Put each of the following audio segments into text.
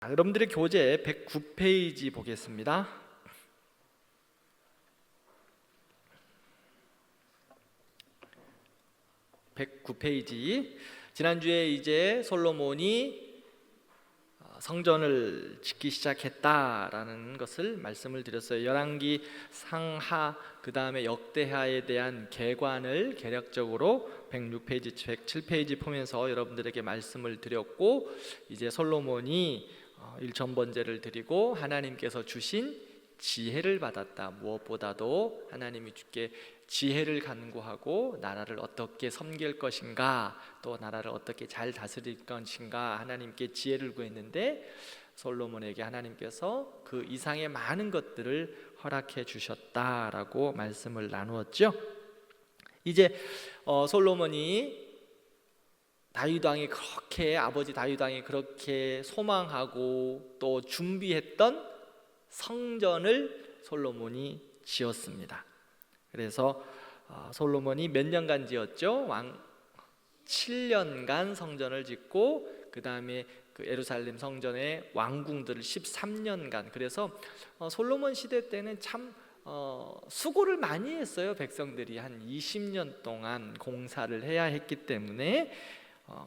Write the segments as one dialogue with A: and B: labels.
A: 여러분들의 교재 109페이지 보겠습니다. 109페이지. 지난주에 이제 솔로몬이 성전을 짓기 시작했다라는 것을 말씀을 드렸어요. 열왕기 상하 그 다음에 역대하에 대한 개관을 개략적으로 106페이지, 107페이지 보면서 여러분들에게 말씀을 드렸고, 이제 솔로몬이 일천번제를 드리고 하나님께서 주신 지혜를 받았다. 무엇보다도 하나님이 주께 지혜를 간구하고 나라를 어떻게 섬길 것인가, 또 나라를 어떻게 잘 다스릴 것인가 하나님께 지혜를 구했는데, 솔로몬에게 하나님께서 그 이상의 많은 것들을 허락해 주셨다라고 말씀을 나누었죠. 이제 솔로몬이 다윗 왕이 그렇게, 아버지 다윗 왕이 그렇게 소망하고 또 준비했던 성전을 솔로몬이 지었습니다. 그래서 솔로몬이 몇 년간 지었죠? 7년간 성전을 짓고, 그 다음에 그 예루살렘 성전의 왕궁들을 13년간. 그래서 솔로몬 시대 때는 참 수고를 많이 했어요. 백성들이 한 20년 동안 공사를 해야 했기 때문에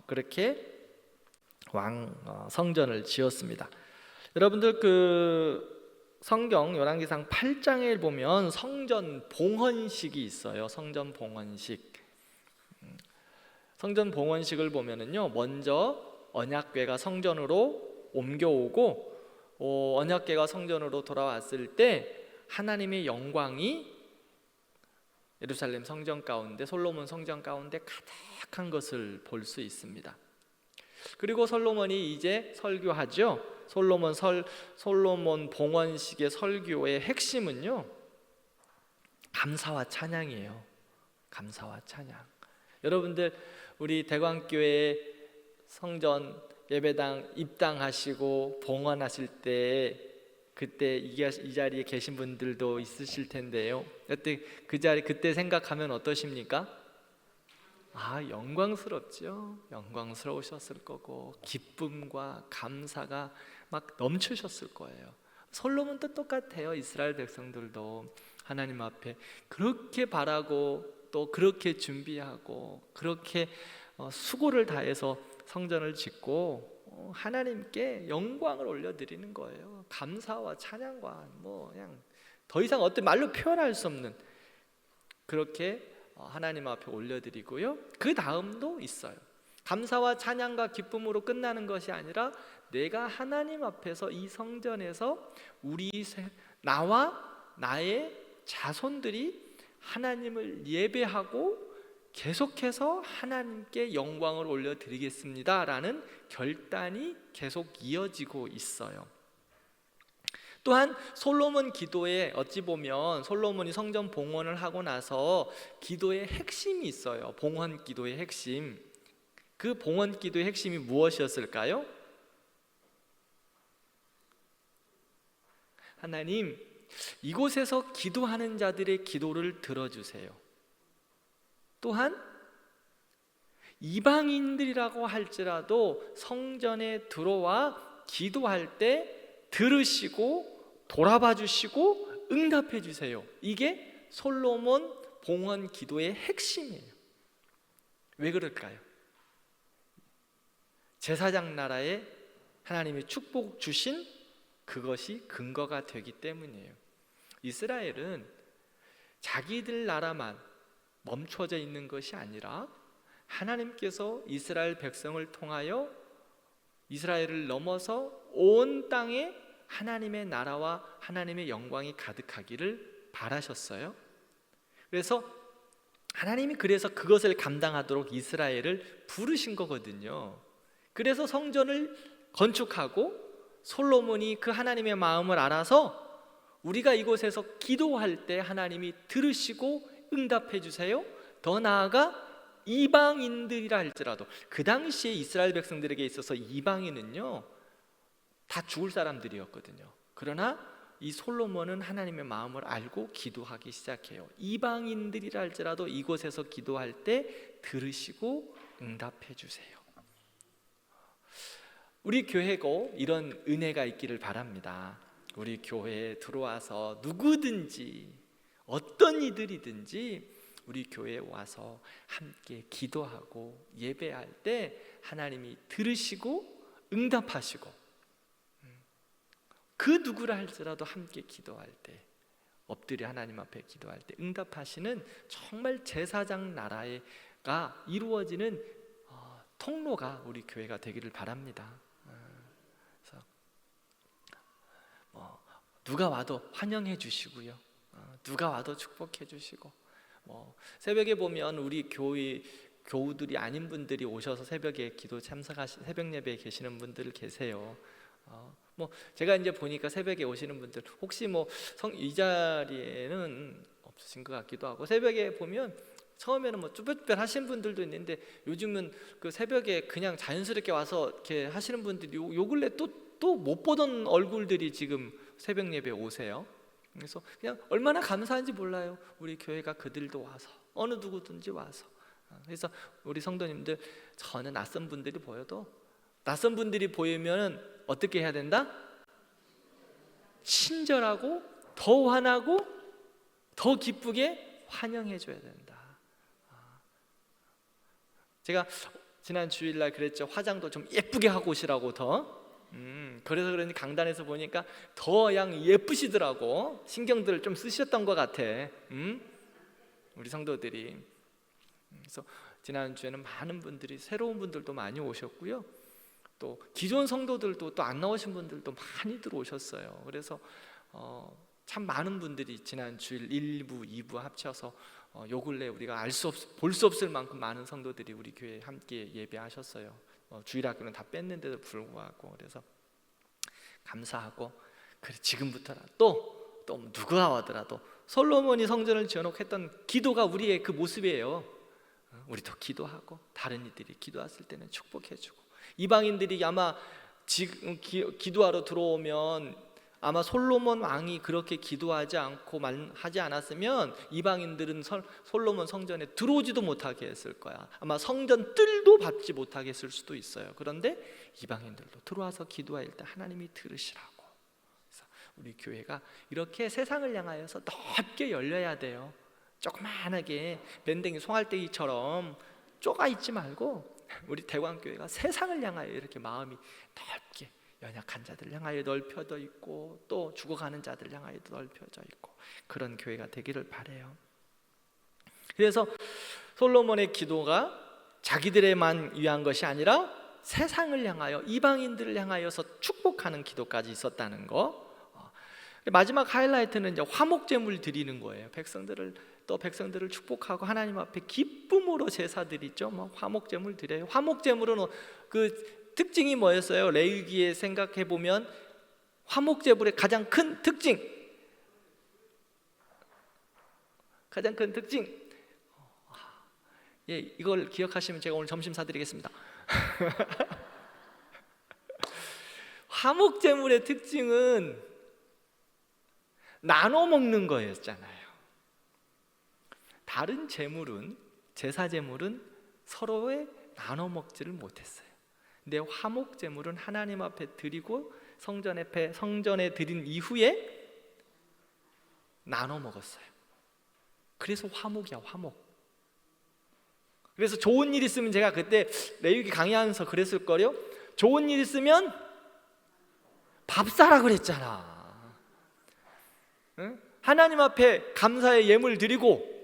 A: 그렇게 성전을 지었습니다. 여러분들 그 성경 열왕기상 8장에 보면 성전 봉헌식이 있어요. 성전 봉헌식. 성전 봉헌식을 보면은요, 먼저 언약궤가 성전으로 옮겨오고, 언약궤가 성전으로 돌아왔을 때 하나님의 영광이 예루살렘 성전 가운데, 솔로몬 성전 가운데 가득한 것을 볼 수 있습니다. 그리고 솔로몬이 이제 설교하죠. 솔로몬 봉헌식의 설교의 핵심은요, 감사와 찬양이에요. 감사와 찬양. 여러분들 우리 대광교회 성전 예배당 입당하시고 봉헌하실 때, 그때 이 자리에 계신 분들도 있으실 텐데요, 그때 생각하면 어떠십니까? 영광스럽죠. 영광스러우셨을 거고 기쁨과 감사가 막 넘치셨을 거예요. 솔로몬도 똑같아요. 이스라엘 백성들도 하나님 앞에 그렇게 바라고 또 그렇게 준비하고 그렇게 수고를 다해서 성전을 짓고 하나님께 영광을 올려드리는 거예요. 감사와 찬양과 그냥 더 이상 어떤 말로 표현할 수 없는, 그렇게 하나님 앞에 올려드리고요. 그 다음도 있어요. 감사와 찬양과 기쁨으로 끝나는 것이 아니라, 내가 하나님 앞에서 이 성전에서 나와 나의 자손들이 하나님을 예배하고 계속해서 하나님께 영광을 올려드리겠습니다 라는 결단이 계속 이어지고 있어요. 또한 솔로몬 기도에, 어찌 보면 솔로몬이 성전 봉헌을 하고 나서 기도의 핵심이 있어요. 봉헌 기도의 핵심. 그 봉헌 기도의 핵심이 무엇이었을까요? 하나님, 이곳에서 기도하는 자들의 기도를 들어주세요. 또한 이방인들이라고 할지라도 성전에 들어와 기도할 때 들으시고 돌아봐 주시고 응답해 주세요. 이게 솔로몬 봉헌 기도의 핵심이에요. 왜 그럴까요? 제사장 나라에 하나님이 축복 주신 그것이 근거가 되기 때문이에요. 이스라엘은 자기들 나라만 멈춰져 있는 것이 아니라 하나님께서 이스라엘 백성을 통하여 이스라엘을 넘어서 온 땅에 하나님의 나라와 하나님의 영광이 가득하기를 바라셨어요. 그래서 하나님이 그것을 감당하도록 이스라엘을 부르신 거거든요. 그래서 성전을 건축하고, 솔로몬이 그 하나님의 마음을 알아서 우리가 이곳에서 기도할 때 하나님이 들으시고 응답해 주세요. 더 나아가 이방인들이라 할지라도, 그 당시에 이스라엘 백성들에게 있어서 이방인은요 다 죽을 사람들이었거든요. 그러나 이 솔로몬은 하나님의 마음을 알고 기도하기 시작해요. 이방인들이라 할지라도 이곳에서 기도할 때 들으시고 응답해 주세요. 우리 교회고 이런 은혜가 있기를 바랍니다. 우리 교회에 들어와서 누구든지 어떤 이들이든지 우리 교회에 와서 함께 기도하고 예배할 때 하나님이 들으시고 응답하시고, 그 누구라 할지라도 함께 기도할 때, 엎드려 하나님 앞에 기도할 때 응답하시는 정말 제사장 나라가 이루어지는 통로가 우리 교회가 되기를 바랍니다. 그래서 누가 와도 환영해 주시고요, 누가 와도 축복해 주시고, 새벽에 보면 우리 교우들이 아닌 분들이 오셔서 새벽에 기도 새벽 예배에 계시는 분들 계세요. 제가 이제 보니까 새벽에 오시는 분들 혹시 이 자리에는 없으신 것 같기도 하고, 새벽에 보면 처음에는 쭈뼛쭈뼛 하신 분들도 있는데 요즘은 그 새벽에 그냥 자연스럽게 와서 이렇게 하시는 분들이 요 근래 또 못 보던 얼굴들이 지금 새벽 예배에 오세요. 그래서 그냥 얼마나 감사한지 몰라요. 우리 교회가 그들도 와서, 어느 누구든지 와서. 그래서 우리 성도님들, 저는 낯선 분들이 보여도, 낯선 분들이 보이면 어떻게 해야 된다? 친절하고 더 환하고 더 기쁘게 환영해 줘야 된다. 제가 지난 주일날 그랬죠. 화장도 좀 예쁘게 하고 오시라고 더. 그래서 그런지 강단에서 보니까 더 예쁘시더라고. 신경들을 좀 쓰셨던 것 같아. 우리 성도들이. 그래서 지난 주에는 많은 분들이, 새로운 분들도 많이 오셨고요, 또 기존 성도들도 또 안 나오신 분들도 많이 들어오셨어요. 그래서 참 많은 분들이 지난 주일 1부, 2부 합쳐서 요 근래 우리가 볼 수 없을 만큼 많은 성도들이 우리 교회에 함께 예배하셨어요. 주일학교는 다 뺐는데도 불구하고. 그래서 감사하고, 그래 지금부터라 또 누가 와더라도 솔로몬이 성전을 지어놓고 했던 기도가 우리의 그 모습이에요. 우리도 기도하고 다른 이들이 기도했을 때는 축복해주고, 이방인들이 아마 지금 기도하러 들어오면 아마 솔로몬 왕이 그렇게 기도하지 않고 하지 않았으면 이방인들은 솔로몬 성전에 들어오지도 못하게 했을 거야. 아마 성전 뜰도 밟지 못하게 했을 수도 있어요. 그런데 이방인들도 들어와서 기도할 때 하나님이 들으시라고. 그래서 우리 교회가 이렇게 세상을 향하여서 넓게 열려야 돼요. 조그만하게 밴댕이 송알대기처럼 쪼가 있지 말고, 우리 대광교회가 세상을 향하여 이렇게 마음이 넓게, 연약한 자들 향하여 넓혀져 있고, 또 죽어가는 자들 향하여도 넓혀져 있고, 그런 교회가 되기를 바라요. 그래서 솔로몬의 기도가 자기들에만 위한 것이 아니라 세상을 향하여, 이방인들을 향하여서 축복하는 기도까지 있었다는 거. 마지막 하이라이트는 이제 화목제물 드리는 거예요. 백성들을 축복하고 하나님 앞에 기쁨으로 제사 드리죠. 화목제물 드려요. 화목제물은 그 특징이 뭐였어요? 레위기에 생각해 보면 화목제물의 가장 큰 특징, 이걸 기억하시면 제가 오늘 점심 사드리겠습니다. 화목제물의 특징은 나눠 먹는 거였잖아요. 다른 제물은, 제사제물은 서로에 나눠 먹지를 못했어요. 근데 화목제물은 하나님 앞에 드리고 성전에 드린 이후에 나눠 먹었어요. 그래서 화목이야, 화목. 그래서 좋은 일 있으면, 제가 그때 레위기 강의하면서 그랬을 거요. 좋은 일 있으면 밥 사라 그랬잖아. 응? 하나님 앞에 감사의 예물 드리고,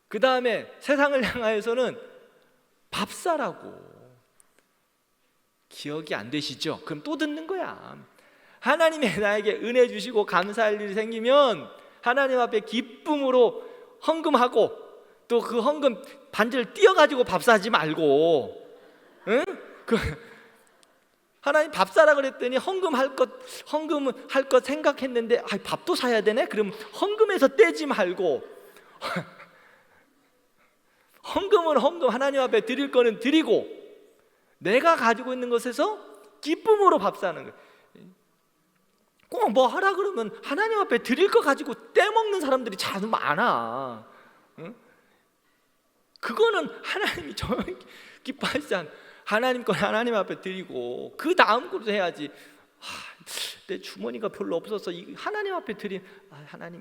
A: 그 다음에 세상을 향하여서는 밥 사라고. 기억이 안 되시죠? 그럼 또 듣는 거야. 하나님이 나에게 은혜 주시고 감사할 일이 생기면 하나님 앞에 기쁨으로 헌금하고, 또 그 헌금 반절 띄어가지고 밥 사지 말고, 응? 하나님 밥 사라 그랬더니 헌금할 것 생각했는데 밥도 사야 되네? 그럼 헌금에서 떼지 말고 헌금은 헌금, 하나님 앞에 드릴 거는 드리고, 내가 가지고 있는 것에서 기쁨으로 밥 사는 거예요. 꼭 뭐 하라 그러면 하나님 앞에 드릴 거 가지고 떼먹는 사람들이 참 많아. 응? 그거는 하나님이 정말 기뻐하지 않아. 하나님 건 하나님 앞에 드리고 그 다음 것도 해야지. 내 주머니가 별로 없어서 하나님 앞에 드린,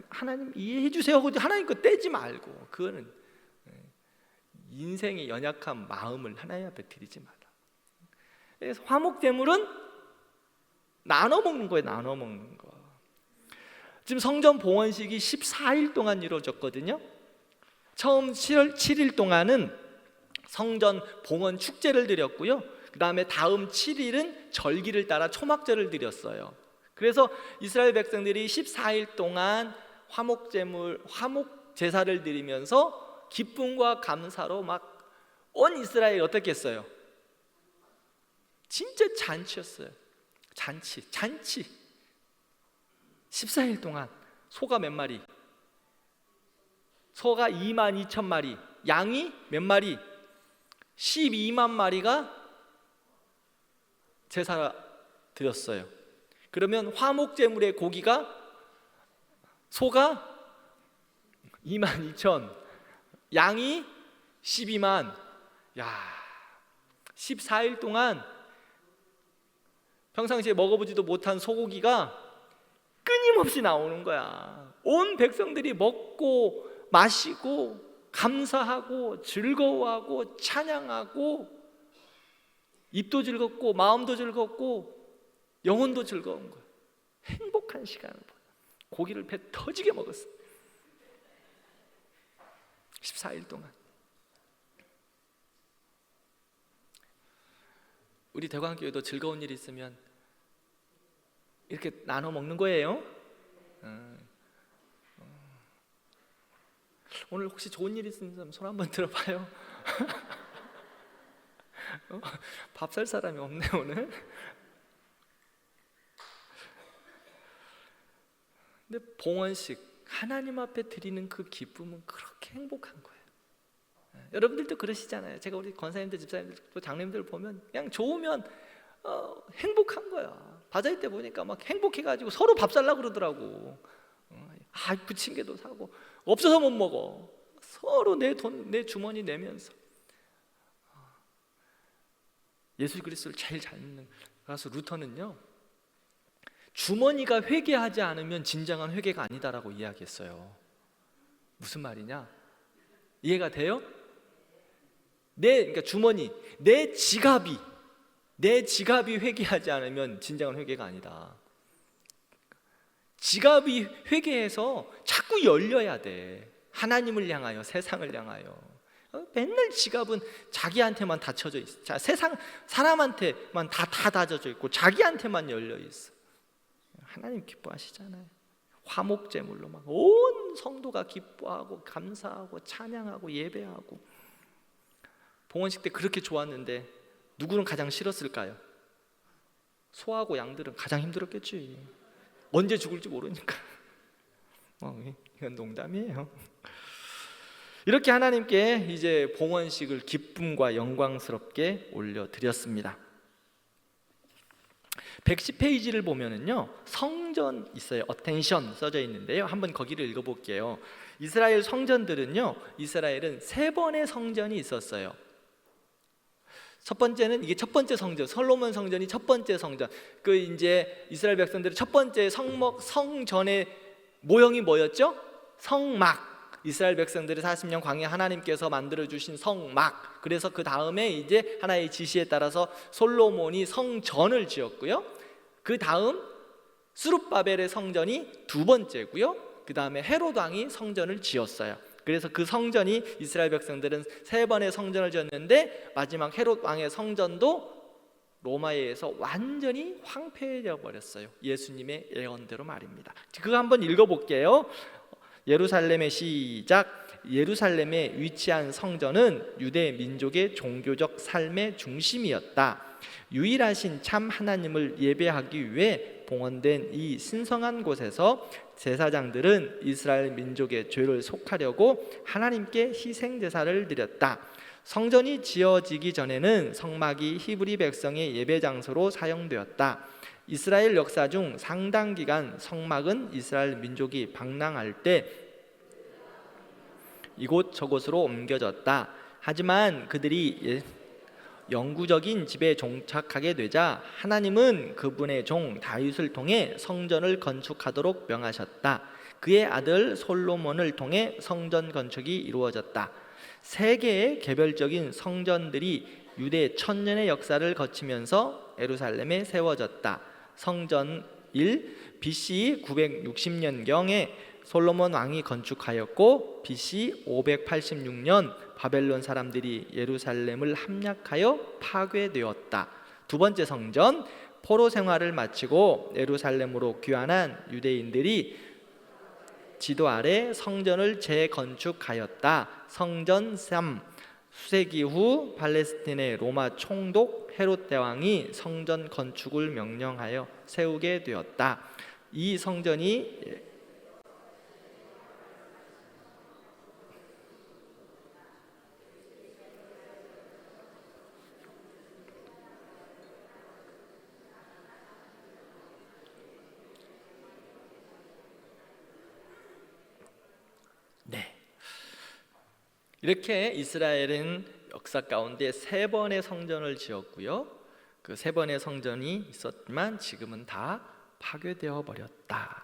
A: 하나님 이해해 주세요 하고 하나님 거 떼지 말고, 그거는 인생의 연약한 마음을 하나님 앞에 드리지 마라. 그래서 화목제물은 나눠 먹는 거예요. 나눠 먹는 거. 지금 성전 봉헌식이 14일 동안 이루어졌거든요. 처음 7일 동안은 성전 봉헌 축제를 드렸고요, 그 다음에 다음 7일은 절기를 따라 초막절을 드렸어요. 그래서 이스라엘 백성들이 14일 동안 화목 제사를 드리면서 기쁨과 감사로 막 온 이스라엘이 어떻게 했어요? 진짜 잔치였어요. 잔치 14일 동안 소가 몇 마리? 소가 22,000마리, 양이 몇 마리? 12만 마리가 제사 드렸어요. 그러면 화목제물의 고기가, 소가 22,000, 양이 12만. 야, 14일 동안 평상시에 먹어보지도 못한 소고기가 끊임없이 나오는 거야. 온 백성들이 먹고 마시고 감사하고 즐거워하고 찬양하고, 입도 즐겁고 마음도 즐겁고 영혼도 즐거운 거야. 행복한 시간을 보내. 고기를 배 터지게 먹었어. 14일 동안. 우리 대광교회도 즐거운 일이 있으면 이렇게 나눠 먹는 거예요. 오늘 혹시 좋은 일 있으면 사람 손 한번 들어봐요. 밥 살 사람이 없네 오늘. 근데 봉헌식, 하나님 앞에 드리는 그 기쁨은 그렇게 행복한 거예요. 여러분들도 그러시잖아요. 제가 우리 권사님들, 집사님들, 또 장로님들 보면 그냥 좋으면 행복한 거야. 바자회 때 보니까 막 행복해가지고 서로 밥 살라고 그러더라고. 부침개도 사고, 없어서 못 먹어. 서로 내 돈, 내 주머니 내면서. 예수 그리스도를 제일 잘 믿는 가수 루터는요, 주머니가 회개하지 않으면 진정한 회개가 아니다라고 이야기했어요. 무슨 말이냐? 이해가 돼요? 그러니까 주머니, 내 지갑이 회개하지 않으면 진정한 회개가 아니다. 지갑이 회개해서 자꾸 열려야 돼. 하나님을 향하여, 세상을 향하여. 맨날 지갑은 자기한테만 닫혀져 있어. 자, 세상 사람한테만 다 닫혀져 있고 자기한테만 열려 있어. 하나님 기뻐하시잖아요. 화목제물로 막 온 성도가 기뻐하고 감사하고 찬양하고 예배하고. 봉헌식 때 그렇게 좋았는데 누구는 가장 싫었을까요? 소하고 양들은 가장 힘들었겠지. 언제 죽을지 모르니까. 이건 농담이에요. 이렇게 하나님께 이제 봉헌식을 기쁨과 영광스럽게 올려드렸습니다. 110페이지를 보면은요, 성전 있어요. 어텐션 써져 있는데요, 한번 거기를 읽어볼게요. 이스라엘 성전들은요, 이스라엘은 3번의 성전이 있었어요. 첫 번째는, 이게 첫 번째 성전, 솔로몬 성전이 첫 번째 성전. 그 이제 이스라엘 백성들의 첫 번째 성전의 모형이 뭐였죠? 성막. 이스라엘 백성들이 40년 광야 하나님께서 만들어 주신 성막. 그래서 그 다음에 이제 하나의 지시에 따라서 솔로몬이 성전을 지었고요, 그 다음 스룹바벨의 성전이 두 번째고요, 그 다음에 헤롯 왕이 성전을 지었어요. 그래서 그 성전이, 이스라엘 백성들은 3번의 성전을 지었는데 마지막 헤롯 왕의 성전도 로마에 의해서 완전히 황폐해져 버렸어요. 예수님의 예언대로 말입니다. 그거 한번 읽어볼게요. 예루살렘의 시작. 예루살렘에 위치한 성전은 유대 민족의 종교적 삶의 중심이었다. 유일하신 참 하나님을 예배하기 위해 봉헌된 이 신성한 곳에서 제사장들은 이스라엘 민족의 죄를 속하려고 하나님께 희생 제사를 드렸다. 성전이 지어지기 전에는 성막이 히브리 백성의 예배 장소로 사용되었다. 이스라엘 역사 중 상당 기간 성막은 이스라엘 민족이 방랑할 때 이곳 저곳으로 옮겨졌다. 하지만 그들이 영구적인 집에 종착하게 되자 하나님은 그분의 종 다윗을 통해 성전을 건축하도록 명하셨다. 그의 아들 솔로몬을 통해 성전 건축이 이루어졌다. 세 개의 개별적인 성전들이 유대 천년의 역사를 거치면서 예루살렘에 세워졌다. 성전 1, BC 960년경에 솔로몬 왕이 건축하였고 BC 586년 바벨론 사람들이 예루살렘을 함락하여 파괴되었다. 두 번째 성전, 포로 생활을 마치고 예루살렘으로 귀환한 유대인들이 지도 아래 성전을 재건축하였다. 성전 3, 수세기 후 팔레스틴의 로마 총독 헤롯 대왕이 성전 건축을 명령하여 세우게 되었다. 이 성전이 네. 이렇게 이스라엘은 역사 가운데 세 번의 성전을 지었고요. 그 세 번의 성전이 있었지만 지금은 다 파괴되어 버렸다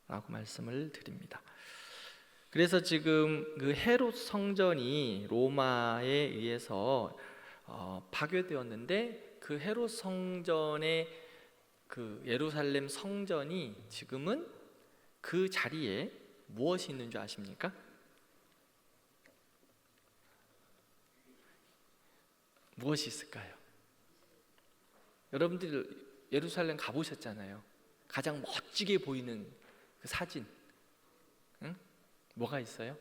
A: 라고 말씀을 드립니다. 그래서 지금 그 헤롯 성전이 로마에 의해서 파괴되었는데 그 헤롯 성전의 그 예루살렘 성전이 지금은 그 자리에 무엇이 있는 줄 아십니까? 무엇이 있을까요? 여러분들 예루살렘 가보셨잖아요. 가장 멋지게 보이는 그 사진, 응? 뭐가 있어요?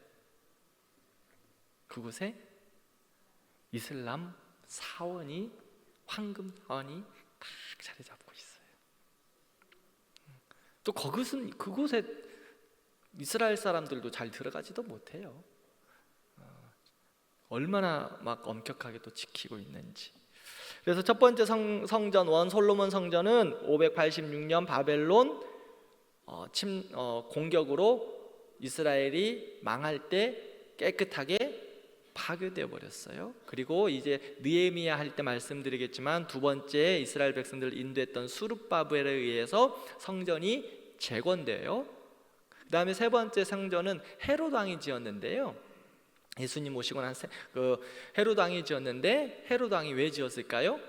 A: 그곳에 이슬람 사원이, 황금 사원이 딱 자리 잡고 있어요. 또 그곳에 이스라엘 사람들도 잘 들어가지도 못해요. 얼마나 막 엄격하게 또 지키고 있는지. 그래서 첫 번째 성전 원 솔로몬 성전은 586년 바벨론 공격으로 이스라엘이 망할 때 깨끗하게 파괴되어 버렸어요. 그리고 이제 느헤미야 할 때 말씀드리겠지만 두 번째 이스라엘 백성들을 인도했던 수르바벨에 의해서 성전이 재건돼요. 그 다음에 세 번째 성전은 헤롯 왕이 지었는데요. 예수님 오시고 난 헤롯 왕이 지었는데 헤롯 왕이 왜 지었을까요?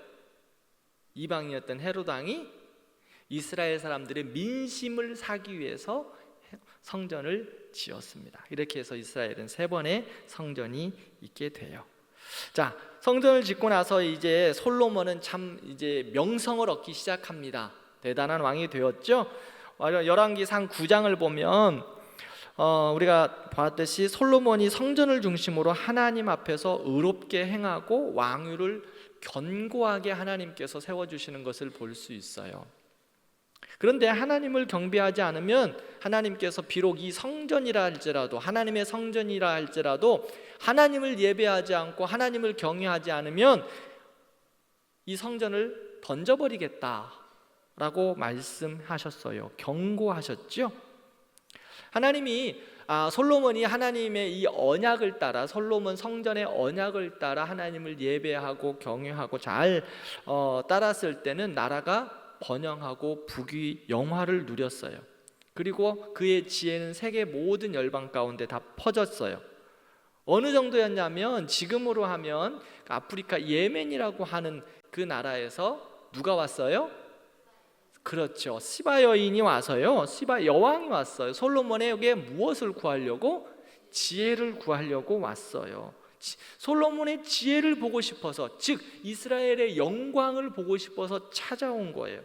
A: 이방인이었던 헤롯 왕이 이스라엘 사람들의 민심을 사기 위해서 성전을 지었습니다. 이렇게 해서 이스라엘은 세 번의 성전이 있게 돼요. 자, 성전을 짓고 나서 이제 솔로몬은 참 이제 명성을 얻기 시작합니다. 대단한 왕이 되었죠. 열왕기상 9장을 보면 우리가 봤듯이 솔로몬이 성전을 중심으로 하나님 앞에서 의롭게 행하고 왕위를 견고하게 하나님께서 세워주시는 것을 볼 수 있어요. 그런데 하나님을 경배하지 않으면 하나님께서 비록 이 성전이라 할지라도, 하나님의 성전이라 할지라도 하나님을 예배하지 않고 하나님을 경외하지 않으면 이 성전을 던져버리겠다라고 말씀하셨어요. 경고하셨죠. 하나님이 솔로몬이 하나님의 이 언약을 따라, 솔로몬 성전의 언약을 따라 하나님을 예배하고 경외하고 잘 따랐을 때는 나라가 번영하고 북위 영화를 누렸어요. 그리고 그의 지혜는 세계 모든 열방 가운데 다 퍼졌어요. 어느 정도였냐면 지금으로 하면 아프리카 예멘이라고 하는 그 나라에서 누가 왔어요? 그렇죠. 시바 여인이 와서요. 시바 여왕이 왔어요. 솔로몬에게 무엇을 구하려고? 지혜를 구하려고 왔어요. 솔로몬의 지혜를 보고 싶어서, 즉 이스라엘의 영광을 보고 싶어서 찾아온 거예요.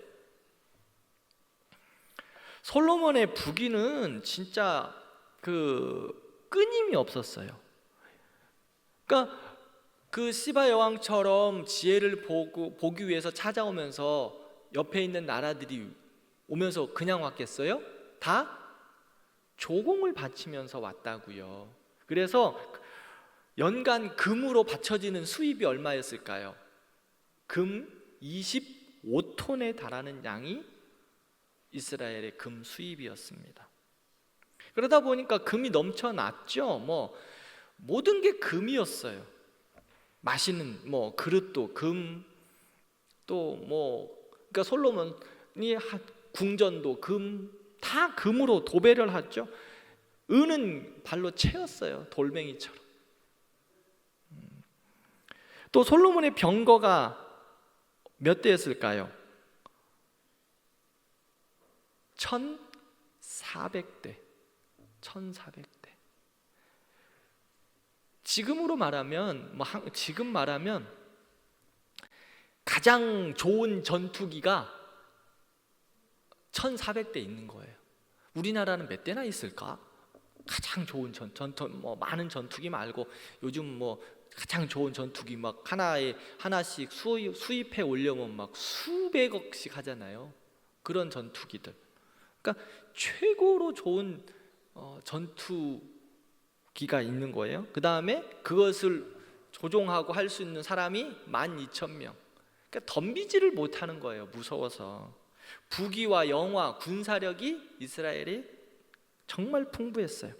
A: 솔로몬의 부귀는 진짜 끊임이 없었어요. 그러니까 그 시바 여왕처럼 지혜를 보기 위해서 찾아오면서 옆에 있는 나라들이 오면서 그냥 왔겠어요? 다 조공을 바치면서 왔다고요. 그래서 연간 금으로 바쳐지는 수입이 얼마였을까요? 금 25톤에 달하는 양이 이스라엘의 금 수입이었습니다. 그러다 보니까 금이 넘쳐났죠. 모든 게 금이었어요. 마시는 뭐 그릇도 금, 또 뭐 그러니까 솔로몬이 궁전도 금, 다 금으로 도배를 했죠. 은은 발로 채웠어요, 돌멩이처럼. 또 솔로몬의 병거가 몇 대였을까요? 1400대. 1400대. 지금으로 말하면 지금 말하면 가장 좋은 전투기가 1400대 있는 거예요. 우리나라는 몇 대나 있을까? 가장 좋은 뭐 많은 전투기 말고 요즘 뭐 가장 좋은 전투기 막 하나씩 수입해 오려면 막 수백억씩 하잖아요. 그런 전투기들. 그러니까 최고로 좋은 전투기가 있는 거예요. 그 다음에 그것을 조종하고 할 수 있는 사람이 12,000명. 그러니까 덤비지를 못하는 거예요, 무서워서. 부기와 영화, 군사력이 이스라엘이 정말 풍부했어요.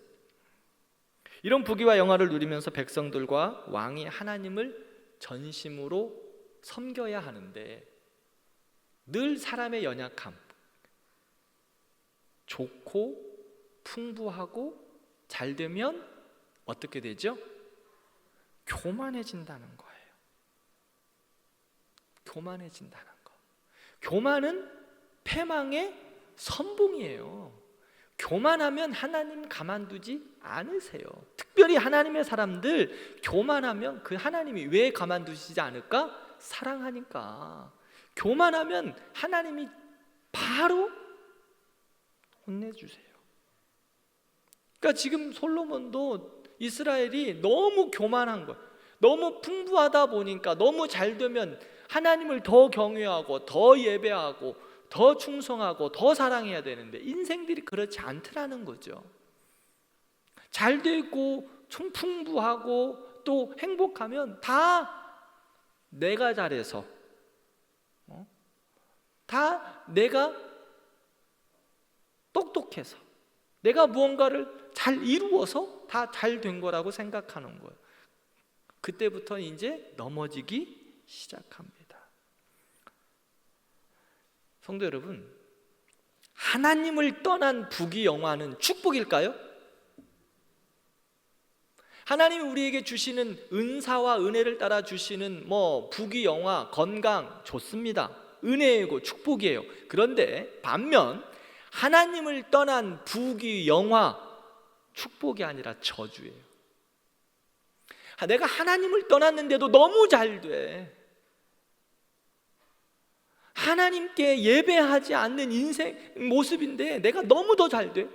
A: 이런 부귀와 영화를 누리면서 백성들과 왕이 하나님을 전심으로 섬겨야 하는데 늘 사람의 연약함, 좋고 풍부하고 잘 되면 어떻게 되죠? 교만해진다는 거예요. 교만해진다는 거. 교만은 패망의 선봉이에요. 교만하면 하나님 가만두지 않으세요. 특별히 하나님의 사람들 교만하면 그 하나님이 왜 가만두시지 않을까? 사랑하니까. 교만하면 하나님이 바로 혼내주세요. 그러니까 지금 솔로몬도 이스라엘이 너무 교만한 거예요. 너무 풍부하다 보니까 너무 잘 되면 하나님을 더 경외하고 더 예배하고 더 충성하고 더 사랑해야 되는데 인생들이 그렇지 않더라는 거죠. 잘 되고 좀 풍부하고 또 행복하면 다 내가 잘해서, 다 내가 똑똑해서, 내가 무언가를 잘 이루어서 다 잘 된 거라고 생각하는 거예요. 그때부터 이제 넘어지기 시작합니다. 성도 여러분, 하나님을 떠난 부귀영화는 축복일까요? 하나님이 우리에게 주시는 은사와 은혜를 따라 주시는 뭐 부귀영화, 건강 좋습니다. 은혜이고 축복이에요. 그런데 반면 하나님을 떠난 부귀영화, 축복이 아니라 저주예요. 내가 하나님을 떠났는데도 너무 잘 돼. 하나님께 예배하지 않는 인생 모습인데 내가 너무 더 잘 돼.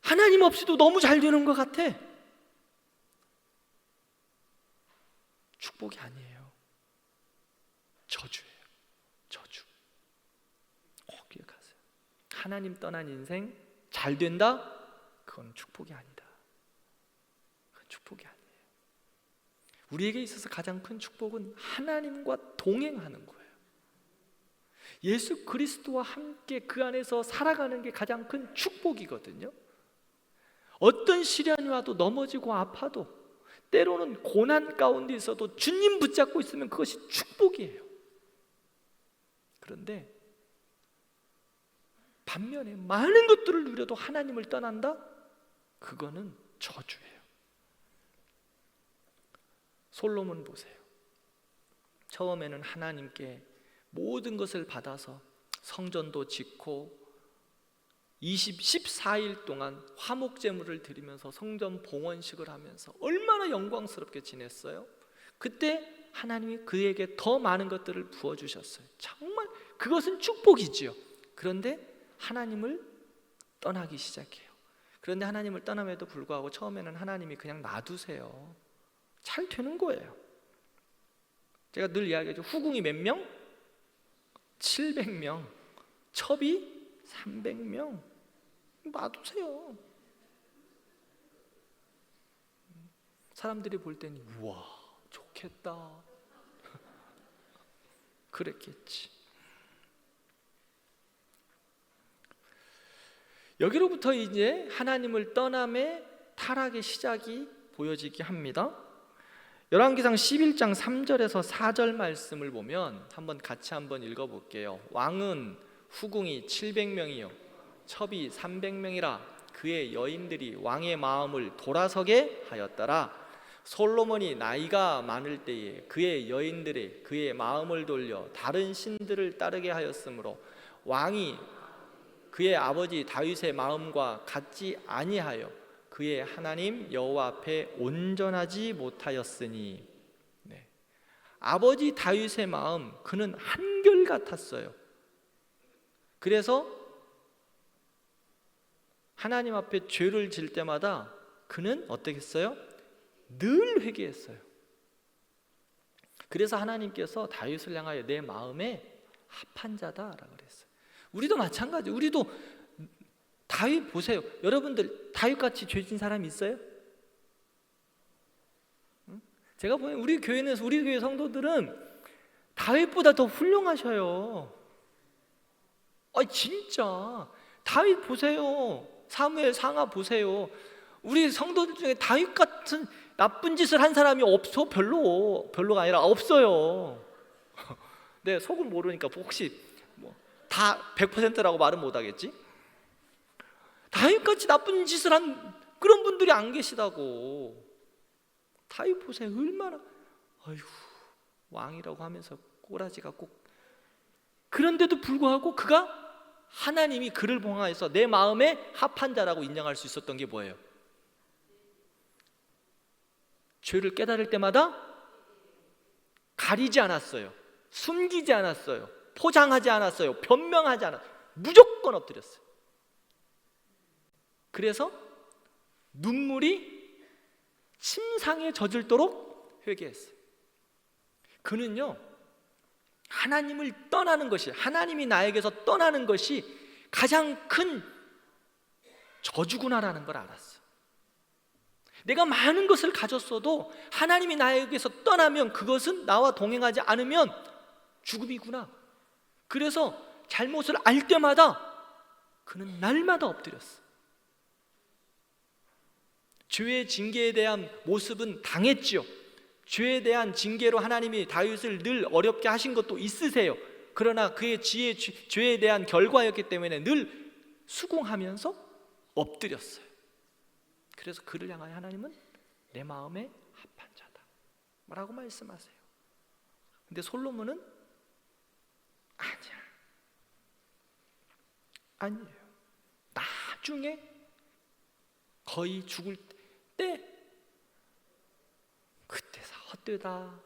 A: 하나님 없이도 너무 잘 되는 것 같아. 축복이 아니에요. 저주예요. 저주. 꼭 기억하세요. 하나님 떠난 인생 잘 된다? 그건 축복이 아니다. 그건 축복이 아니에요. 우리에게 있어서 가장 큰 축복은 하나님과 동행하는 거예요. 예수 그리스도와 함께 그 안에서 살아가는 게 가장 큰 축복이거든요. 어떤 시련이 와도 넘어지고 아파도 때로는 고난 가운데 있어도 주님 붙잡고 있으면 그것이 축복이에요. 그런데 반면에 많은 것들을 누려도 하나님을 떠난다? 그거는 저주예요. 솔로몬 보세요. 처음에는 하나님께 모든 것을 받아서 성전도 짓고 14일 동안 화목제물을 드리면서 성전 봉헌식을 하면서 얼마나 영광스럽게 지냈어요. 그때 하나님이 그에게 더 많은 것들을 부어주셨어요. 정말 그것은 축복이지요. 그런데 하나님을 떠나기 시작해요. 그런데 하나님을 떠남에도 불구하고 처음에는 하나님이 그냥 놔두세요. 잘 되는 거예요. 제가 늘 이야기하죠. 후궁이 몇 명? 700명. 첩이 300명. 놔두세요. 사람들이 볼 때는 우와 좋겠다 그랬겠지. 여기로부터 이제 하나님을 떠남의 타락의 시작이 보여지게 합니다. 열왕기상 11장 3절에서 4절 말씀을 보면 같이 한번 읽어볼게요. 왕은 후궁이 700명이요 첩이 300명이라 그의 여인들이 왕의 마음을 돌아서게 하였더라. 솔로몬이 나이가 많을 때에 그의 여인들이 그의 마음을 돌려 다른 신들을 따르게 하였으므로 왕이 그의 아버지 다윗의 마음과 같지 아니하여 그의 하나님 여호와 앞에 온전하지 못하였으니. 네. 아버지 다윗의 마음, 그는 한결같았어요. 그래서 하나님 앞에 죄를 질 때마다 그는 어떻게 했어요? 늘 회개했어요. 그래서 하나님께서 다윗을 향하여 내 마음에 합한 자다라고 그랬어요. 우리도 마찬가지. 우리도 다윗 보세요. 여러분들 다윗같이 죄진 사람 있어요? 제가 보면 우리 교회 성도들은 다윗보다 더 훌륭하셔요. 진짜 다윗 보세요. 사무엘 상하 보세요. 우리 성도들 중에 다윗 같은 나쁜 짓을 한 사람이 없어. 별로가 아니라 없어요. 네, 속을 모르니까 혹시 다 100%라고 말은 못하겠지? 다윗같이 나쁜 짓을 한 그런 분들이 안 계시다고. 다윗 보세요. 얼마나 왕이라고 하면서 꼬라지가 꼭. 그런데도 불구하고 그가 하나님이 그를 봉하여서 내 마음에 합한 자라고 인정할 수 있었던 게 뭐예요? 죄를 깨달을 때마다 가리지 않았어요. 숨기지 않았어요. 포장하지 않았어요. 변명하지 않았어요. 무조건 엎드렸어요. 그래서 눈물이 침상에 젖을도록 회개했어요. 그는요, 하나님을 떠나는 것이, 하나님이 나에게서 떠나는 것이 가장 큰 저주구나라는 걸 알았어요. 내가 많은 것을 가졌어도 하나님이 나에게서 떠나면, 그것은 나와 동행하지 않으면 죽음이구나. 그래서 잘못을 알 때마다 그는 날마다 엎드렸어. 죄의 징계에 대한 모습은 당했지요. 죄에 대한 징계로 하나님이 다윗을 늘 어렵게 하신 것도 있으세요. 그러나 그의 죄에 대한 결과였기 때문에 늘 수긍하면서 엎드렸어요. 그래서 그를 향하여 하나님은 내 마음에 합한 자다 라고 말씀하세요. 근데 솔로몬은 아니에요. 나중에 거의 죽을 때 그때서 헛되다.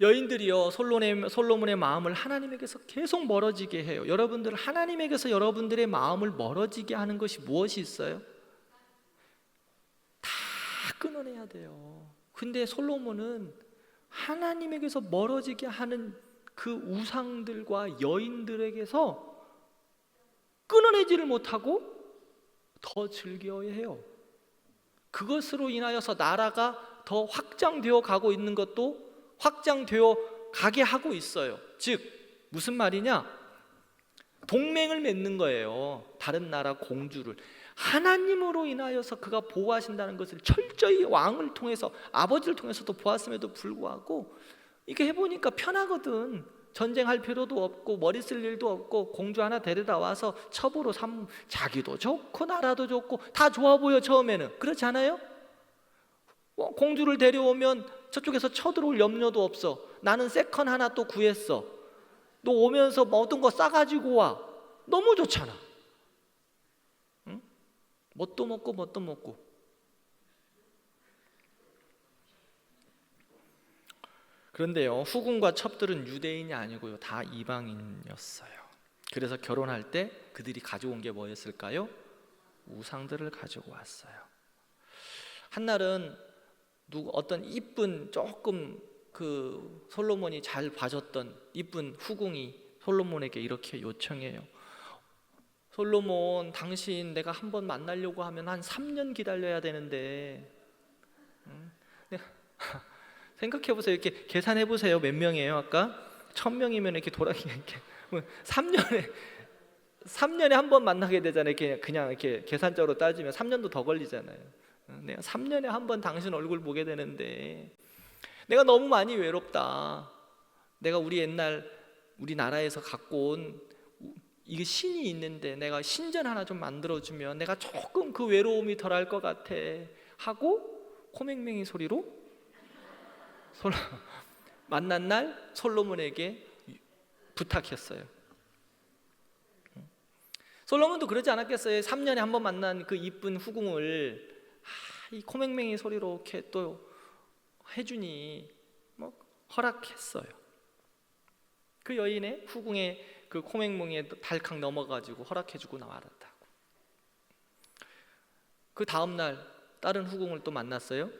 A: 여인들이요, 솔로몬의 마음을 하나님에게서 계속 멀어지게 해요. 여러분들, 하나님에게서 여러분들의 마음을 멀어지게 하는 것이 무엇이 있어요? 다 끊어내야 돼요. 근데 솔로몬은 하나님에게서 멀어지게 하는 그 우상들과 여인들에게서 끊어내지를 못하고 더 즐겨야 해요. 그것으로 인하여서 나라가 더 확장되어 가고 있는 것도 확장되어 가게 하고 있어요. 즉 무슨 말이냐? 동맹을 맺는 거예요. 다른 나라 공주를 하나님으로 인하여서 그가 보호하신다는 것을 철저히 왕을 통해서, 아버지를 통해서도 보았음에도 불구하고 이게 해보니까 편하거든. 전쟁할 필요도 없고 머리 쓸 일도 없고 공주 하나 데려다 와서 첩으로 자기도 좋고 나라도 좋고 다 좋아 보여. 처음에는 그렇지 않아요? 공주를 데려오면 저쪽에서 쳐들어올 염려도 없어. 나는 세컨 하나 또 구했어. 너 오면서 모든 거 싸가지고 와. 너무 좋잖아. 응? 뭣도 먹고. 그런데요, 후궁과 첩들은 유대인이 아니고요, 다 이방인이었어요. 그래서 결혼할 때 그들이 가져온 게 뭐였을까요? 우상들을 가지고 왔어요. 한날은 어떤 이쁜, 조금 그 솔로몬이 잘 봐줬던 이쁜 후궁이 솔로몬에게 이렇게 요청해요. 솔로몬, 당신 내가 한번 만나려고 하면 한 3년 기다려야 되는데, 생각해보세요. 이렇게 계산해보세요. 몇 명이에요? 아까 1000명이면 이렇게 3년에 한 번 만나게 되잖아요. 그냥 이렇게 계산적으로 따지면 3년도 더 걸리잖아요. 내가 3년에 한 번 당신 얼굴 보게 되는데 내가 너무 많이 외롭다. 내가 우리나라에서 갖고 온 이게 신이 있는데 내가 신전 하나 좀 만들어주면 내가 조금 그 외로움이 덜할 것 같아 하고 코맹맹이 소리로 만난 날 솔로몬에게 부탁했어요. 솔로몬도 그러지 않았겠어요? 3년에 한 번 만난 그 이쁜 후궁을 이 코맹맹이 소리로 이렇게 또 해주니 뭐 허락했어요. 그 여인의 후궁의 그 코맹맹이에 발칵 넘어가지고 허락해주고 나왔다고. 그 다음 날 다른 후궁을 또 만났어요.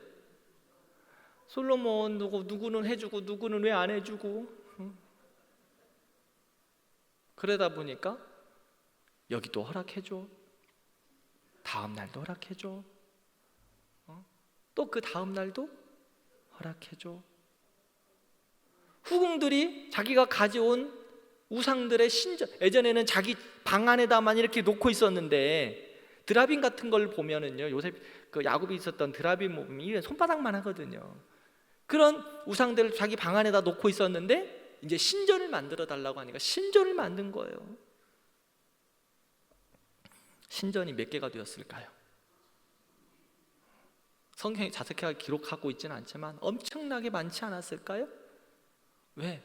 A: 솔로몬 누구는 해주고 누구는 왜 안 해주고 그러다 보니까 여기도 허락해줘, 다음 날도 허락해줘, 또 그 다음 날도 허락해줘. 후궁들이 자기가 가져온 우상들의 신전, 예전에는 자기 방 안에다만 이렇게 놓고 있었는데 드라빔 같은 걸 보면은요, 요새 그 야곱이 있었던 드라빔 몸이 손바닥만 하거든요. 그런 우상들을 자기 방 안에다 놓고 있었는데 이제 신전을 만들어 달라고 하니까 신전을 만든 거예요. 신전이 몇 개가 되었을까요? 성경이 자세하게 기록하고 있지는 않지만 엄청나게 많지 않았을까요? 왜?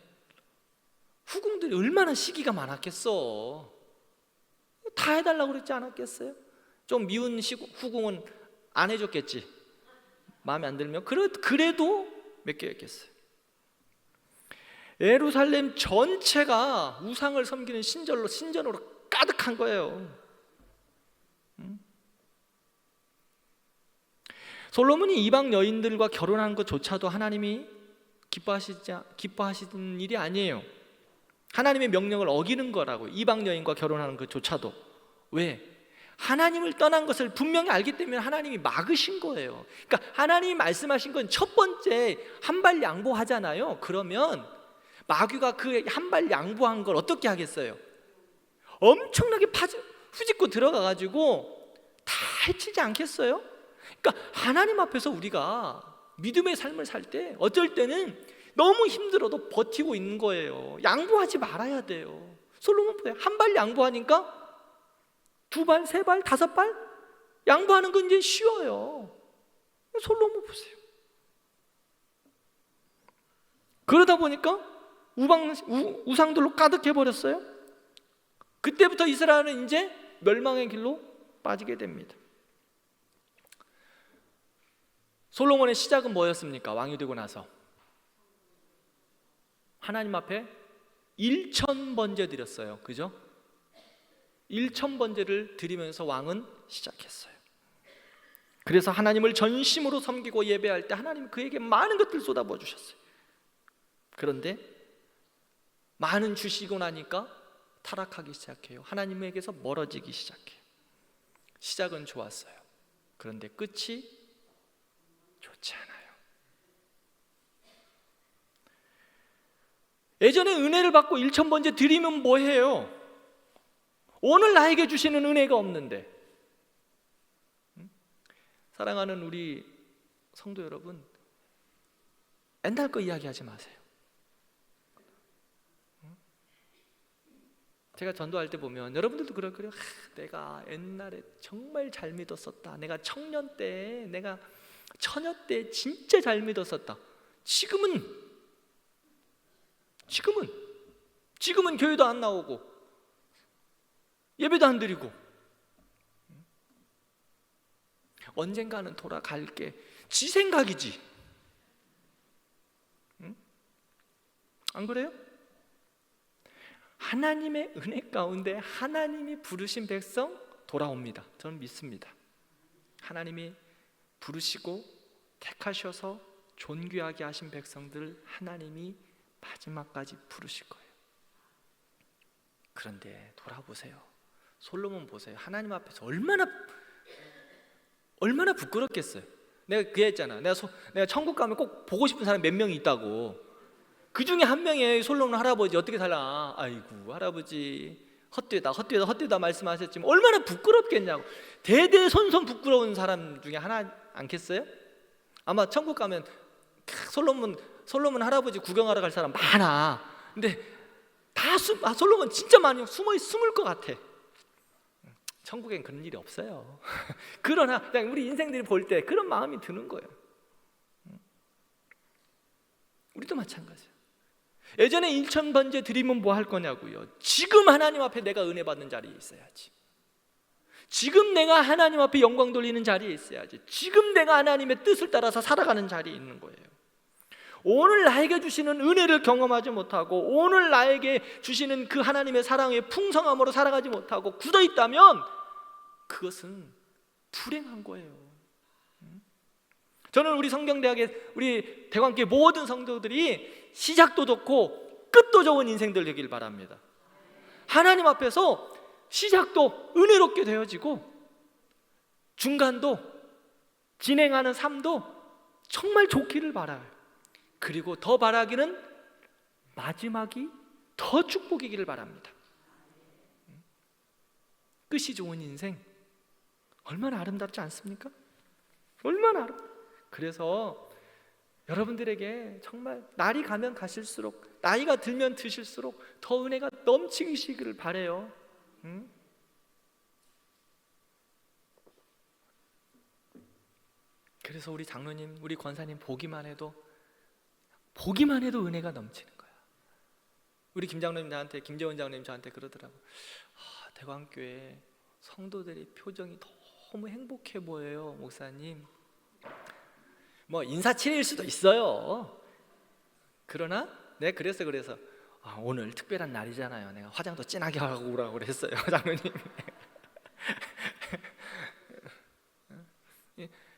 A: 후궁들이 얼마나 시기가 많았겠어. 다 해달라고 그랬지 않았겠어요? 좀 미운 후궁은 안 해줬겠지. 마음에 안 들면 그래도 몇 개였겠어요. 예루살렘 전체가 우상을 섬기는 신전으로 가득한 거예요. 솔로몬이 이방 여인들과 결혼한 것조차도 하나님이 기뻐하시는 일이 아니에요. 하나님의 명령을 어기는 거라고. 이방 여인과 결혼하는 것조차도. 왜? 하나님을 떠난 것을 분명히 알기 때문에 하나님이 막으신 거예요. 그러니까 하나님이 말씀하신 건 첫 번째 한 발 양보하잖아요. 그러면 마귀가 그 한 발 양보한 걸 어떻게 하겠어요? 엄청나게 후집고 들어가가지고 다 해치지 않겠어요? 그러니까 하나님 앞에서 우리가 믿음의 삶을 살 때 어쩔 때는 너무 힘들어도 버티고 있는 거예요. 양보하지 말아야 돼요. 솔로몬 보세요. 한 발 양보하니까 두 발, 세 발, 다섯 발 양보하는 건 이제 쉬워요. 솔로몬 보세요. 그러다 보니까 우상들로 가득해 버렸어요. 그때부터 이스라엘은 이제 멸망의 길로 빠지게 됩니다. 솔로몬의 시작은 뭐였습니까? 왕이 되고 나서 하나님 앞에 1000번제 드렸어요. 그죠? 1000번제를 드리면서 왕은 시작했어요. 그래서 하나님을 전심으로 섬기고 예배할 때 하나님 그에게 많은 것들을 쏟아부어 주셨어요. 그런데 많은 주시고 나니까 타락하기 시작해요. 하나님에게서 멀어지기 시작해요. 시작은 좋았어요. 그런데 끝이 좋지 않아요. 예전에 은혜를 받고 1000번째 드리면 뭐해요? 오늘 나에게 주시는 은혜가 없는데. 사랑하는 우리 성도 여러분, 옛날 거 이야기하지 마세요. 제가 전도할 때 보면 여러분들도 그래요. 내가 옛날에 정말 잘 믿었었다. 내가 청년 때, 내가 처녀 때 진짜 잘 믿었었다. 지금은 교회도 안 나오고 예배도 안 드리고 언젠가는 돌아갈게. 지 생각이지. 안 그래요? 하나님의 은혜 가운데 하나님이 부르신 백성 돌아옵니다. 저는 믿습니다. 하나님이 부르시고 택하셔서 존귀하게 하신 백성들 하나님이 마지막까지 부르실 거예요. 그런데 돌아보세요. 솔로몬 보세요. 하나님 앞에서 얼마나 부끄럽겠어요. 내가 그 했잖아. 내가 천국 가면 꼭 보고 싶은 사람 몇 명이 있다고. 그 중에 한 명의 솔로몬 할아버지 어떻게 살라? 아이고 할아버지 헛되다 말씀하셨지만 얼마나 부끄럽겠냐고. 대대손손 부끄러운 사람 중에 하나 않겠어요? 아마 천국 가면 솔로몬 할아버지 구경하러 갈 사람 많아. 근데 다 솔로몬 진짜 많이 숨을 것 같아. 천국엔 그런 일이 없어요. 그러나 그냥 우리 인생들이 볼 때 그런 마음이 드는 거예요. 우리도 마찬가지예요. 예전에 일천번제 드리면 뭐 할 거냐고요. 지금 하나님 앞에 내가 은혜 받는 자리에 있어야지. 지금 내가 하나님 앞에 영광 돌리는 자리에 있어야지. 지금 내가 하나님의 뜻을 따라서 살아가는 자리에 있는 거예요. 오늘 나에게 주시는 은혜를 경험하지 못하고 오늘 나에게 주시는 그 하나님의 사랑의 풍성함으로 살아가지 못하고 굳어있다면 그것은 불행한 거예요. 저는 우리 성경대학의 우리 대관교회 모든 성도들이 시작도 좋고 끝도 좋은 인생들 되길 바랍니다. 하나님 앞에서 시작도 은혜롭게 되어지고 중간도 진행하는 삶도 정말 좋기를 바라요. 그리고 더 바라기는 마지막이 더 축복이기를 바랍니다. 끝이 좋은 인생 얼마나 아름답지 않습니까? 얼마나 아름답. 그래서 여러분들에게 정말 날이 가면 가실수록 나이가 들면 드실수록 더 은혜가 넘치시기를 바라요. 그래서 우리 장로님, 우리 권사님 보기만 해도 은혜가 넘치는 거야. 우리 김장로님 김재원 장로님 저한테 그러더라고. 대광교회 성도들의 표정이 너무 행복해 보여요, 목사님. 뭐 인사치레일 수도 있어요. 그러나 내가 그래서 오늘 특별한 날이잖아요. 내가 화장도 진하게 하고 오라고 그랬어요, 장로님.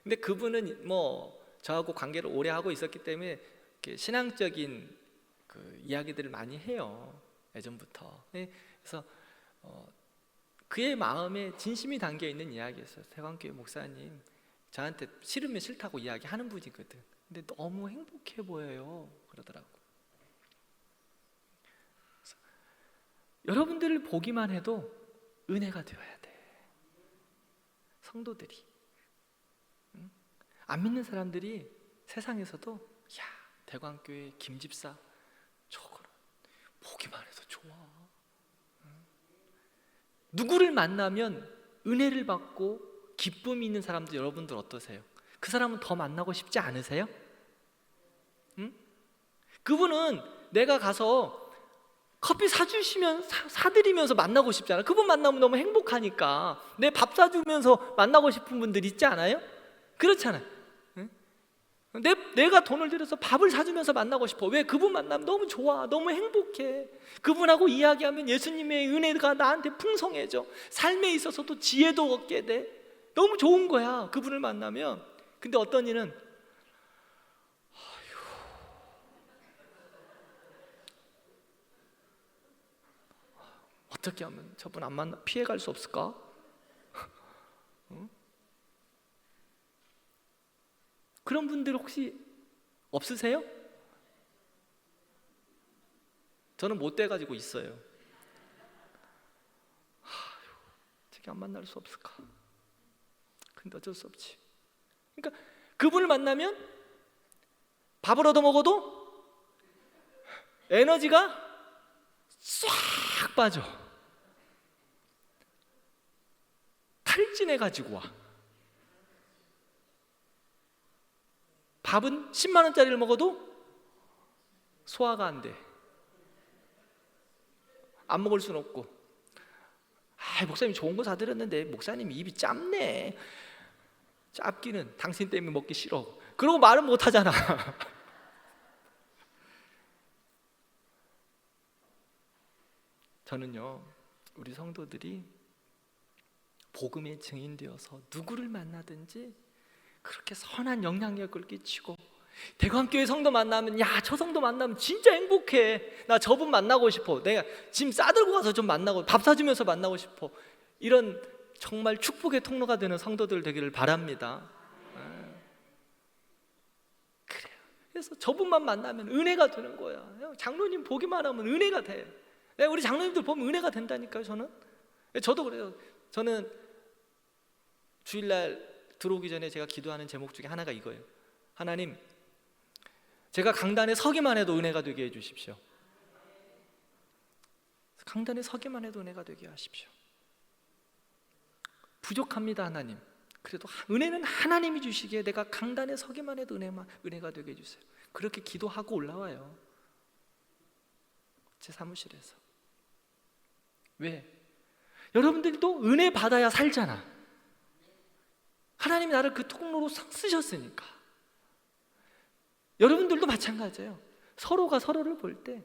A: 근데 그분은 뭐 저하고 관계를 오래 하고 있었기 때문에 신앙적인 그 이야기들을 많이 해요, 예전부터. 그래서 그의 마음에 진심이 담겨 있는 이야기였어요. 대광교회 목사님 저한테 싫으면 싫다고 이야기하는 분이거든. 근데 너무 행복해 보여요, 그러더라고. 여러분들을 보기만 해도 은혜가 되어야 돼. 성도들이 안 믿는 사람들이 세상에서도 야, 대광교회 김집사 저거는 보기만 해도 좋아. 누구를 만나면 은혜를 받고 기쁨이 있는 사람들 여러분들 어떠세요? 그 사람은 더 만나고 싶지 않으세요? 그분은 내가 가서 커피 사드리면서 만나고 싶잖아. 그분 만나면 너무 행복하니까 내 밥 사주면서 만나고 싶은 분들 있지 않아요? 그렇잖아요. 내가 돈을 들여서 밥을 사주면서 만나고 싶어. 왜? 그분 만나면 너무 좋아, 너무 행복해. 그분하고 이야기하면 예수님의 은혜가 나한테 풍성해져. 삶에 있어서도 지혜도 얻게 돼. 너무 좋은 거야, 그분을 만나면. 근데 어떤 이는 어떻게 하면 저분 안 만나 피해갈 수 없을까? 그런 분들 혹시 없으세요? 저는 못 돼가지고 있어요. 어떻게 안 만날 수 없을까? 근데 어쩔 수 없지. 그러니까 그분을 만나면 밥을 얻어 먹어도 에너지가 싹 빠져. 탈진해가지고 와. 밥은 10만 원짜리를 먹어도 소화가 안 돼. 안 먹을 수는 없고. 목사님 좋은 거 사드렸는데 목사님 입이 짧네. 짧기는 당신 때문에 먹기 싫어. 그러고 말은 못 하잖아. 저는요, 우리 성도들이 복음의 증인되어서 누구를 만나든지 그렇게 선한 영향력을 끼치고, 대광교회 성도 만나면 야, 저 성도 만나면 진짜 행복해. 나 저분 만나고 싶어. 내가 짐 싸들고 가서 좀 만나고 밥 사주면서 만나고 싶어. 이런 정말 축복의 통로가 되는 성도들 되기를 바랍니다. 그래요. 그래서 저분만 만나면 은혜가 되는 거야. 장로님 보기만 하면 은혜가 돼. 우리 장로님들 보면 은혜가 된다니까요. 저도 그래요. 저는 주일날 들어오기 전에 제가 기도하는 제목 중에 하나가 이거예요. 하나님, 제가 강단에 서기만 해도 은혜가 되게 해주십시오. 강단에 서기만 해도 은혜가 되게 하십시오. 부족합니다 하나님. 그래도 은혜는 하나님이 주시기에 내가 강단에 서기만 해도 은혜가 되게 해주세요. 그렇게 기도하고 올라와요, 제 사무실에서. 왜? 여러분들도 은혜 받아야 살잖아. 하나님이 나를 그 통로로 쓰셨으니까. 여러분들도 마찬가지예요. 서로가 서로를 볼 때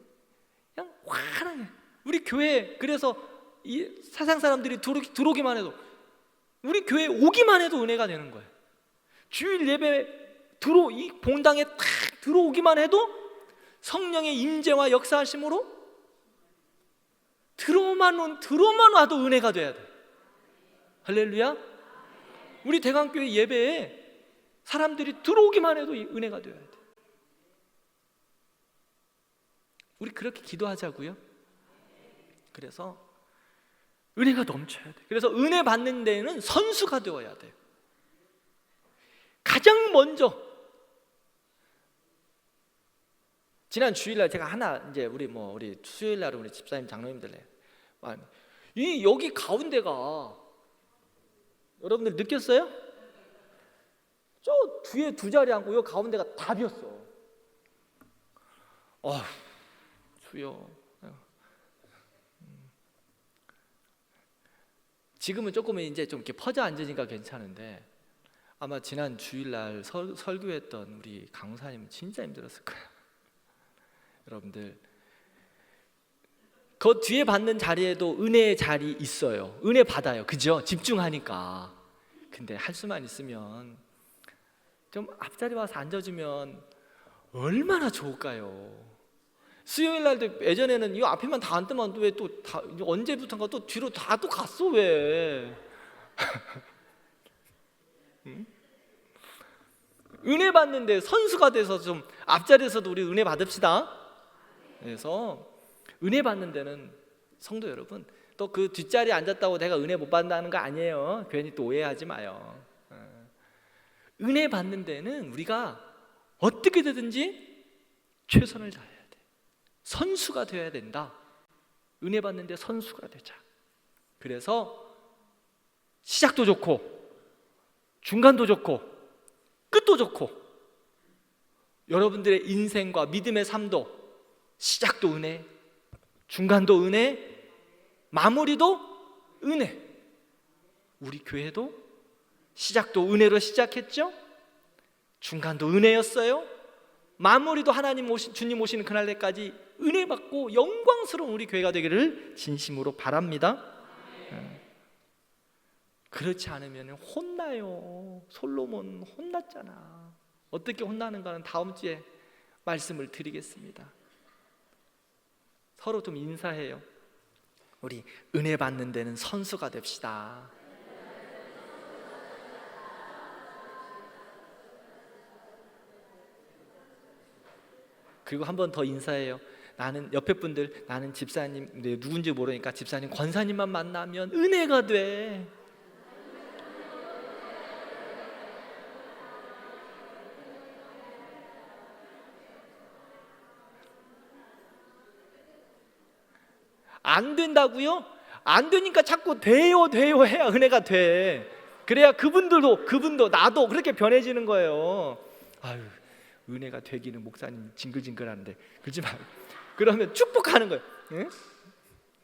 A: 그냥 환하게. 우리 교회, 그래서 이 세상 사람들이 들어오기만 해도, 우리 교회 오기만 해도 은혜가 되는 거예요. 주일 예배 이 본당에 탁 들어오기만 해도 성령의 임재와 역사하심으로 들어오만 와도 은혜가 돼야 돼. 할렐루야. 우리 대강교회 예배에 사람들이 들어오기만 해도 은혜가 되어야 돼. 우리 그렇게 기도하자고요. 그래서 은혜가 넘쳐야 돼. 그래서 은혜 받는 데에는 선수가 되어야 돼. 가장 먼저, 지난 주일날 제가 이제 우리 수요일날 우리 집사님 장로님들 여기 가운데가 여러분들 느꼈어요? 저 뒤에 두 자리 앉고 요 가운데가 다 비었어. 주여. 지금은 조금 이제 좀 이렇게 퍼져 앉으니까 괜찮은데, 아마 지난 주일날 설교했던 우리 강사님 진짜 힘들었을 거예요. 여러분들, 그 뒤에 받는 자리에도 은혜의 자리 있어요. 은혜 받아요. 그죠? 집중하니까. 근데 할 수만 있으면 좀 앞자리 와서 앉아주면 얼마나 좋을까요? 수요일 날도 예전에는 이 앞에만 다 앉으면 왜 또 언제부턴가 또 뒤로 다 또 갔어 왜? 응? 은혜 받는데 선수가 돼서 좀 앞자리에서도 우리 은혜 받읍시다. 그래서 은혜 받는 데는 성도 여러분, 또 그 뒷자리에 앉았다고 내가 은혜 못 받는다는 거 아니에요. 괜히 또 오해하지 마요. 은혜 받는 데는 우리가 어떻게 되든지 최선을 다해야 돼. 선수가 되어야 된다. 은혜 받는데 선수가 되자. 그래서 시작도 좋고 중간도 좋고 끝도 좋고, 여러분들의 인생과 믿음의 삶도 시작도 은혜, 중간도 은혜, 마무리도 은혜. 우리 교회도 시작도 은혜로 시작했죠. 중간도 은혜였어요. 마무리도 주님 오시는 그날까지 은혜 받고 영광스러운 우리 교회가 되기를 진심으로 바랍니다. 그렇지 않으면 혼나요. 솔로몬 혼났잖아. 어떻게 혼나는가는 다음 주에 말씀을 드리겠습니다. 서로 좀 인사해요. 우리 은혜 받는 데는 선수가 됩시다. 그리고 한 번 더 인사해요. 나는 옆에 분들, 나는 집사님, 누군지 모르니까 집사님, 권사님만 만나면 은혜가 돼. 안 된다고요? 안 되니까 자꾸 돼요 해야 은혜가 돼. 그래야 그분도 나도 그렇게 변해지는 거예요. 아유, 은혜가 되기는 목사님 징글징글하는데 그러지 말고, 그러면 축복하는 거예요. 응?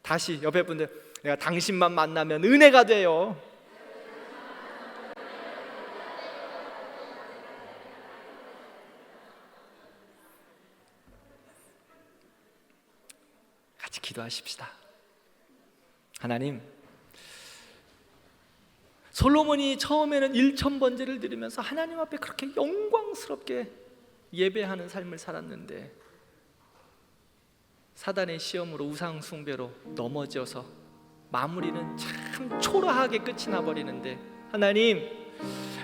A: 다시 옆에 분들, 내가 당신만 만나면 은혜가 돼요. 같이 기도하십시다. 하나님, 솔로몬이 처음에는 1000번제를 드리면서 하나님 앞에 그렇게 영광스럽게 예배하는 삶을 살았는데, 사단의 시험으로 우상 숭배로 넘어져서 마무리는 참 초라하게 끝이 나버리는데, 하나님,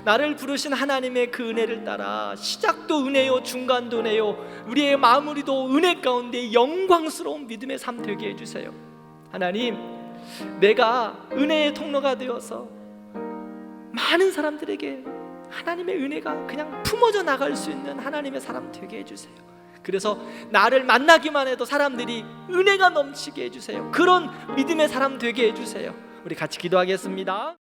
A: 나를 부르신 하나님의 그 은혜를 따라 시작도 은혜요 중간도 은혜요 우리의 마무리도 은혜 가운데 영광스러운 믿음의 삶 되게 해주세요. 하나님, 내가 은혜의 통로가 되어서 많은 사람들에게 하나님의 은혜가 그냥 품어져 나갈 수 있는 하나님의 사람 되게 해주세요. 그래서 나를 만나기만 해도 사람들이 은혜가 넘치게 해주세요. 그런 믿음의 사람 되게 해주세요. 우리 같이 기도하겠습니다.